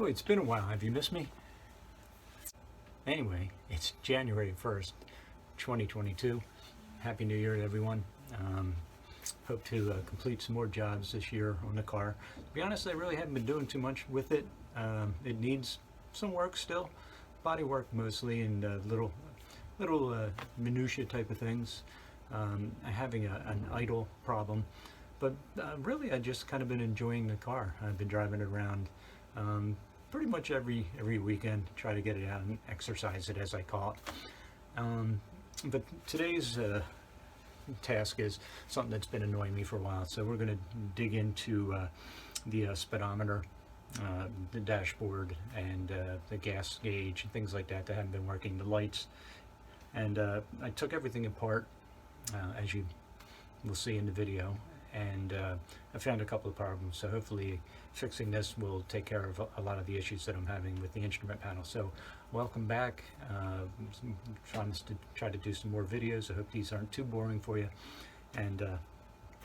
Oh, it's been a while. Have you missed me? Anyway, it's January 1st, 2022. Happy New Year to everyone. Hope to complete some more jobs this year on the car. To be honest, I really haven't been doing too much with it. It needs some work still. Body work mostly, and little minutia type of things. I'm having an idle problem. But really, I just kind of been enjoying the car. I've been driving it around pretty much every weekend, try to get it out and exercise it, as I call it. But today's task is something that's been annoying me for a while. So we're going to dig into the speedometer, the dashboard, and the gas gauge and things like that that haven't been working, the lights. And I took everything apart, as you will see in the video, and I found a couple of problems. So hopefully fixing this will take care of a lot of the issues that I'm having with the instrument panel. So welcome back. Try to do some more videos. I hope these aren't too boring for you, and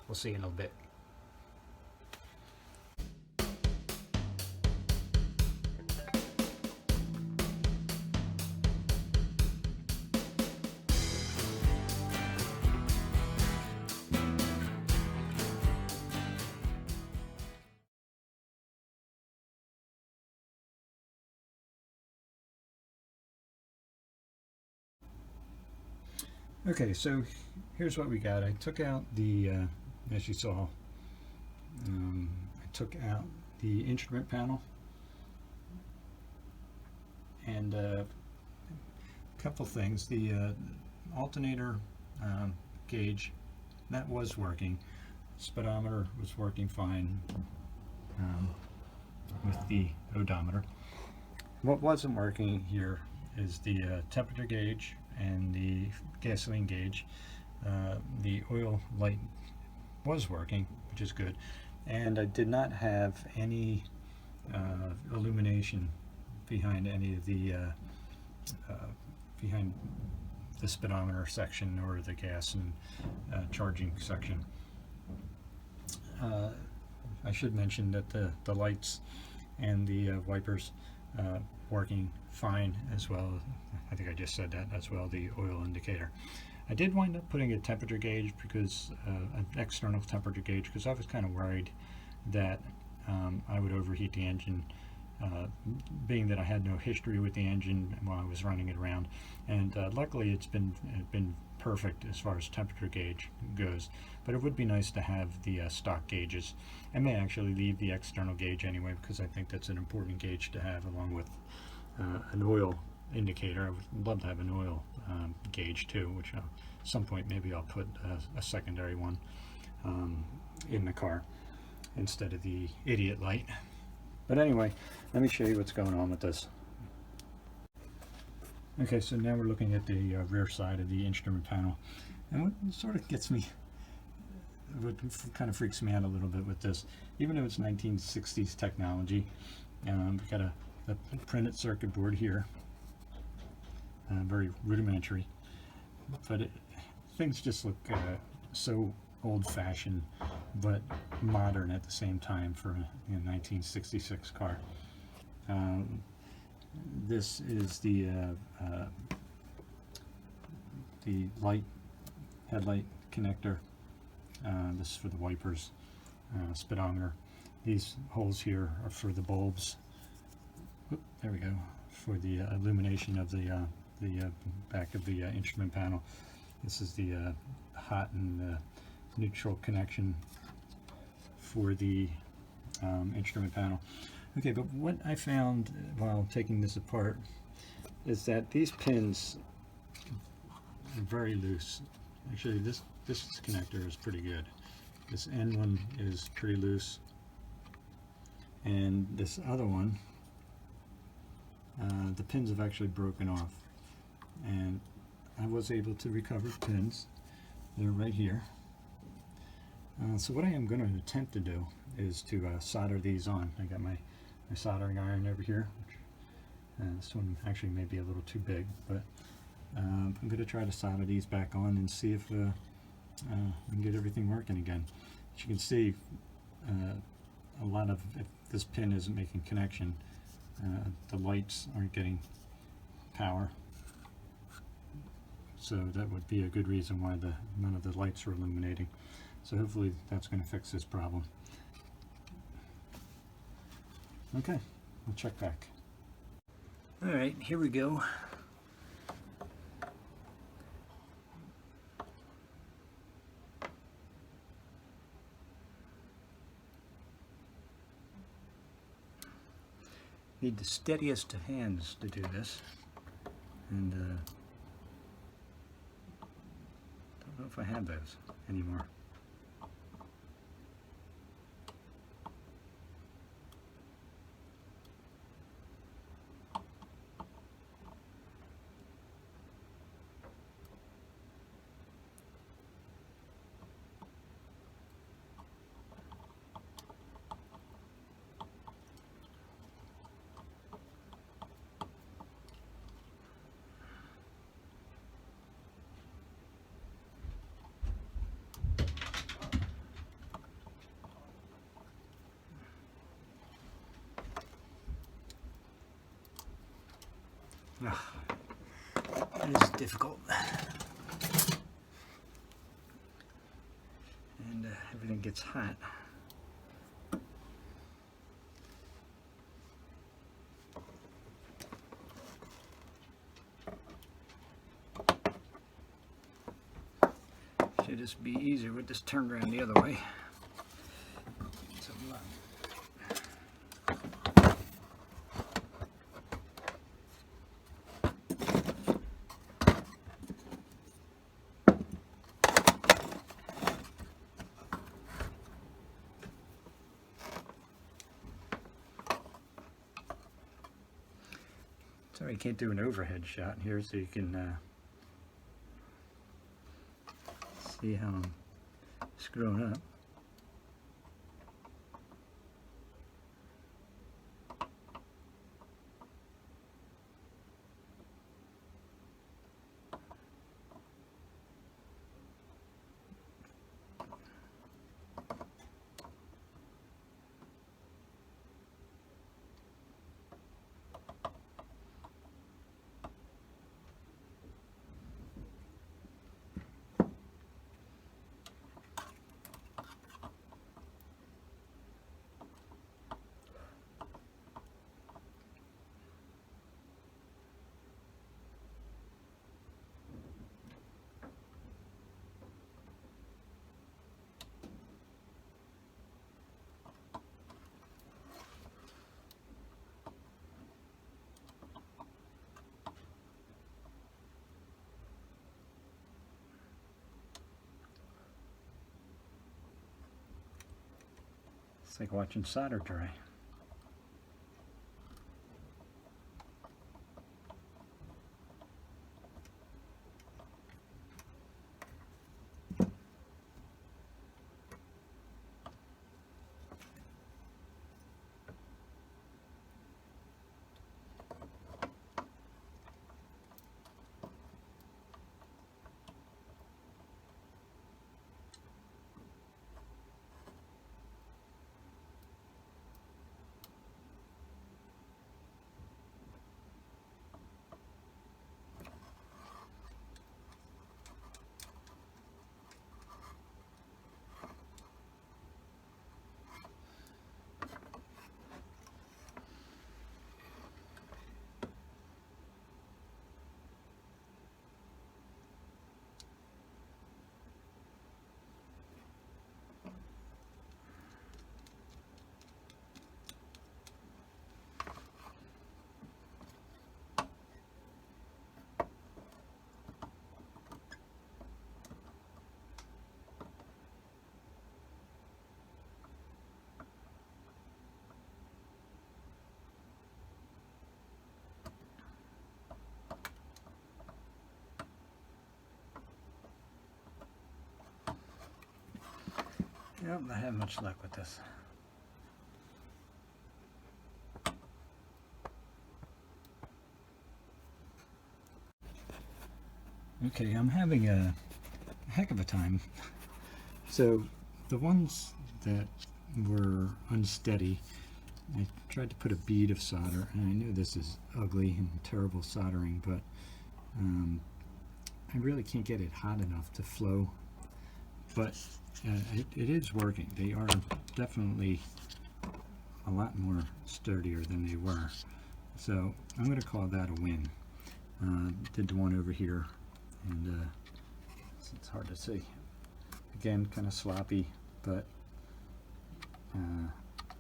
we'll see you in a bit. Okay, so here's what we got. I took out the, as you saw, I took out the instrument panel, and a couple things. The alternator gauge, that was working. Speedometer was working fine with the odometer. What wasn't working here is the temperature gauge and the gasoline gauge. The oil light was working, which is good, and I did not have any illumination behind any of the behind the speedometer section or the gas and charging section. I should mention that the lights and the wipers working fine as well. I think I just said that as well, the oil indicator. I did wind up putting a temperature gauge, because an external temperature gauge, because I was kind of worried that I would overheat the engine, being that I had no history with the engine while I was running it around. And luckily it's been perfect as far as temperature gauge goes, but it would be nice to have the stock gauges. I may actually leave the external gauge anyway, because I think that's an important gauge to have along with an oil indicator. I would love to have an oil gauge too, which at some point maybe I'll put a secondary one in the car instead of the idiot light. But anyway, let me show you what's going on with this. Okay, so now we're looking at the rear side of the instrument panel, and what sort of gets me, what kind of freaks me out a little bit with this, even though it's 1960s technology, we've got a printed circuit board here, very rudimentary, but things just look so old-fashioned but modern at the same time for a 1966 car. This is the headlight connector. This is for the wipers, speedometer. These holes here are for the bulbs. Oop, there we go, for the illumination of the back of the instrument panel. This is the hot and neutral connection for the instrument panel. Okay, but what I found while taking this apart is that these pins are very loose. Actually, this connector is pretty good. This end one is pretty loose, and this other one, the pins have actually broken off, and I was able to recover pins. They're right here. So what I am going to attempt to do is to solder these on. I got my soldering iron over here, which, this one actually may be a little too big, but I'm going to try to solder these back on and see if we can get everything working again. As you can see, a lot of, if this pin isn't making connection, the lights aren't getting power. So that would be a good reason why none of the lights are illuminating. So hopefully that's going to fix this problem. Okay, we'll check back. Alright, here we go. Need the steadiest of hands to do this, and don't know if I have those anymore. It is difficult, and everything gets hot. Should just be easier with this turned around the other way. Sorry, I can't do an overhead shot here so you can see how I'm screwing up. It's like watching solder dry. Yep, I haven't much luck with this. Okay, I'm having a heck of a time. So the ones that were unsteady, I tried to put a bead of solder, and I knew this is ugly and terrible soldering, but I really can't get it hot enough to flow. But it is working. They are definitely a lot more sturdier than they were. So I'm going to call that a win. Did the one over here, and it's hard to see. Again, kind of sloppy, but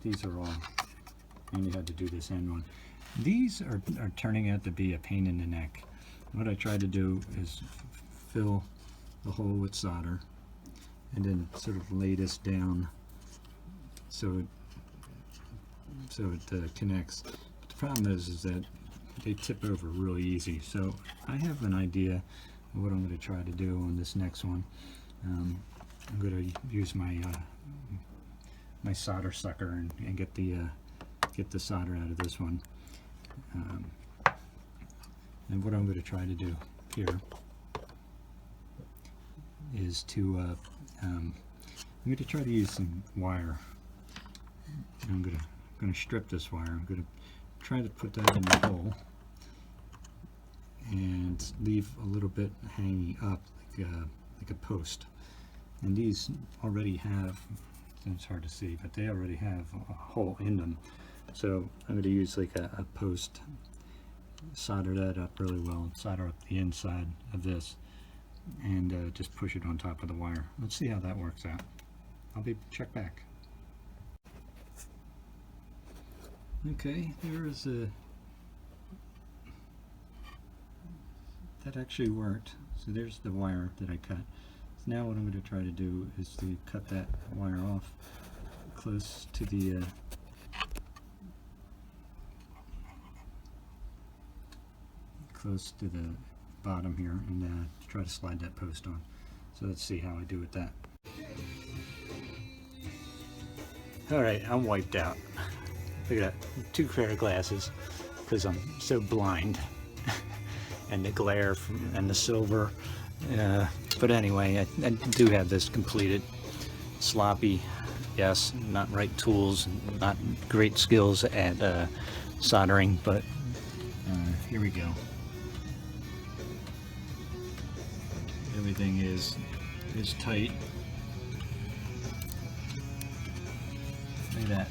these are all, I only had to do this end one. These are turning out to be a pain in the neck. What I tried to do is fill the hole with solder and then sort of lay this down so it connects. But the problem is that they tip over really easy. So I have an idea of what I'm going to try to do on this next one. I'm going to use my my solder sucker and get the solder out of this one. And what I'm going to try to do here is to I'm going to try to use some wire. I'm going to strip this wire. I'm going to try to put that in the hole and leave a little bit hanging up like a post. And these already have, it's hard to see, but they already have a hole in them. So I'm going to use like a post, solder that up really well, solder up the inside of this, and just push it on top of the wire. Let's see how that works out. I'll be check back. Okay, there's a, that actually worked. So there's the wire that I cut. So now what I'm going to try to do is to cut that wire off close to the bottom here, and try to slide that post on. So let's see how I do with that. Alright, I'm wiped out. Look at that, 2 pair of glasses, because I'm so blind. And the glare and the silver. But anyway, I do have this completed. Sloppy, yes, not right tools, not great skills at soldering, but here we go. Everything is tight. Look at that.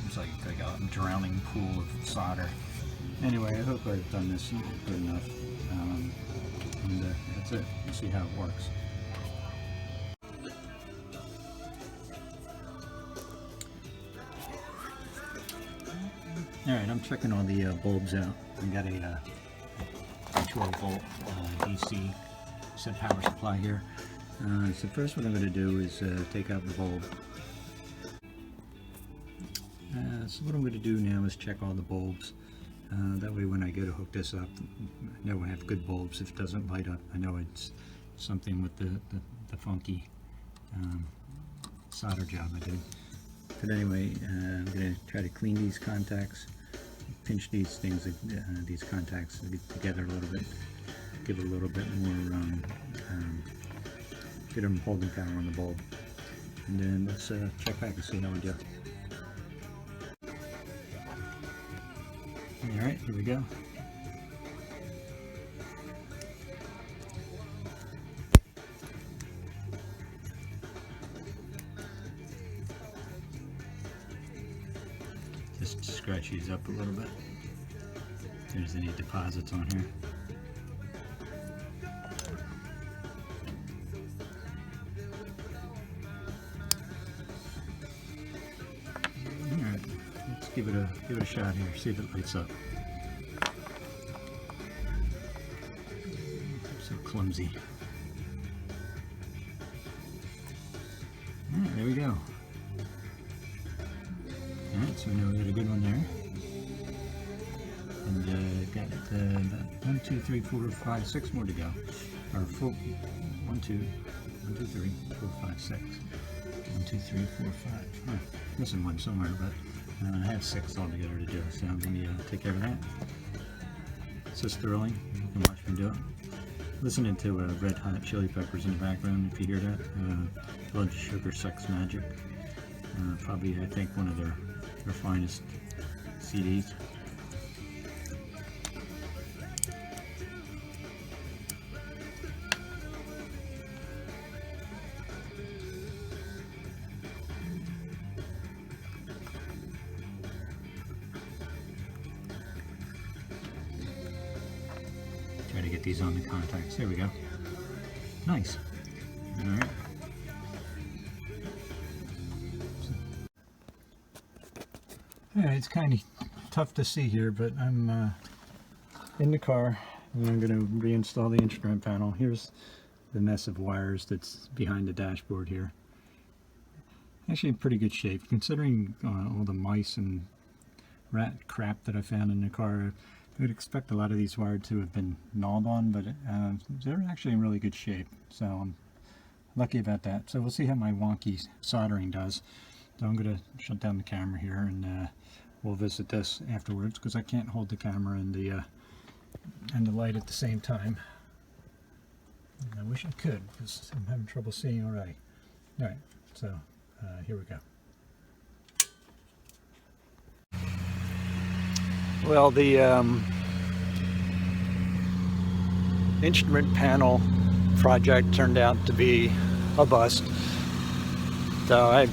It's like a drowning pool of solder. Anyway, I hope I've done this good enough. And that's it. We'll see how it works. Alright, I'm checking all the bulbs out. I got a 12 volt DC set power supply here. So first what I'm going to do is take out the bulb. So what I'm going to do now is check all the bulbs. That way when I go to hook this up, I know I have good bulbs. If it doesn't light up, I know it's something with the funky solder job I did. But anyway, I'm going to try to clean these contacts, pinch these things, these contacts together a little bit, give it a little bit more, get them holding power on the bulb. And then let's check back and see how we do. Alright, here we go. Just scratch these up a little bit. If there's any deposits on here. Alright, let's give it a shot here, see if it lights up. So clumsy. Alright, there we go. Alright, so we know we got a good one there. And got about 1, 2, 3, 4, 5, 6 more to go. Or 4, 1, 2, 3, 4, 5, 6. 1, 2, 3, 4, 5. Oh, missing one somewhere, but I have 6 altogether to do. So I'm going to take care of that. It's just thrilling. You can watch me do it. Listening to Red Hot Chili Peppers in the background, if you hear that. Blood Sugar Sex Magic. Probably, I think, one of their our finest CDs. Try to get these on the contacts. There we go. Nice. All right. Alright, it's kind of tough to see here, but I'm in the car and I'm going to reinstall the instrument panel. Here's the mess of wires that's behind the dashboard here. Actually in pretty good shape, considering all the mice and rat crap that I found in the car. I would expect a lot of these wires to have been gnawed on, but they're actually in really good shape, so I'm lucky about that. So we'll see how my wonky soldering does. So I'm going to shut down the camera here and we'll visit this afterwards, because I can't hold the camera and the light at the same time. And I wish I could, because I'm having trouble seeing already. Alright, so here we go. Well, the instrument panel project turned out to be a bust. So I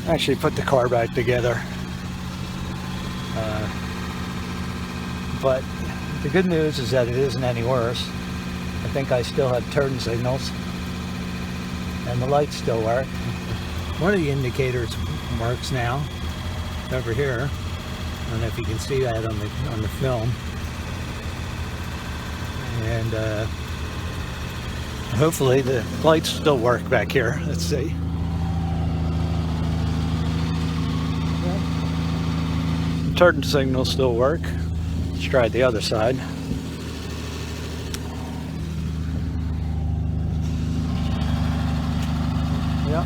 actually put the car back together. But the good news is that it isn't any worse. I think I still have turn signals and the lights still work. One of the indicators works now over here. I don't know if you can see that on the film. And hopefully the lights still work back here. Let's see. Turn signals still work. Let's try the other side. Yeah,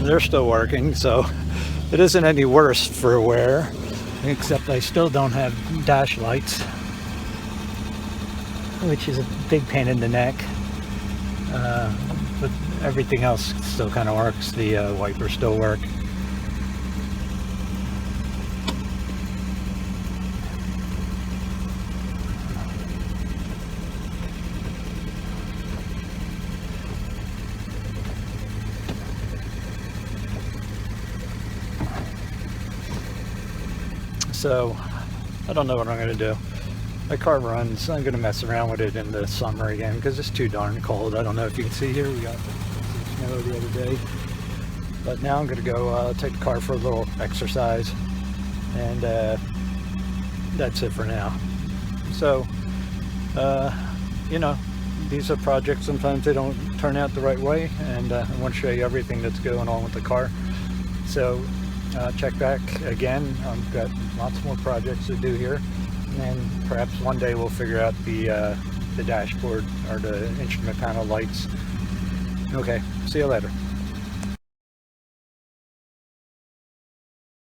they're still working, so it isn't any worse for wear, except I still don't have dash lights, which is a big pain in the neck. But everything else still kind of works. The wipers still work. So I don't know what I'm going to do. My car runs. I'm going to mess around with it in the summer again because it's too darn cold. I don't know if you can see here. We got some snow the other day. But now I'm going to go take the car for a little exercise. And that's it for now. So, you know, these are projects. Sometimes they don't turn out the right way. And I want to show you everything that's going on with the car. So check back again. I've got lots more projects to do here, and perhaps one day we'll figure out the dashboard or the instrument panel lights. Okay, see you later.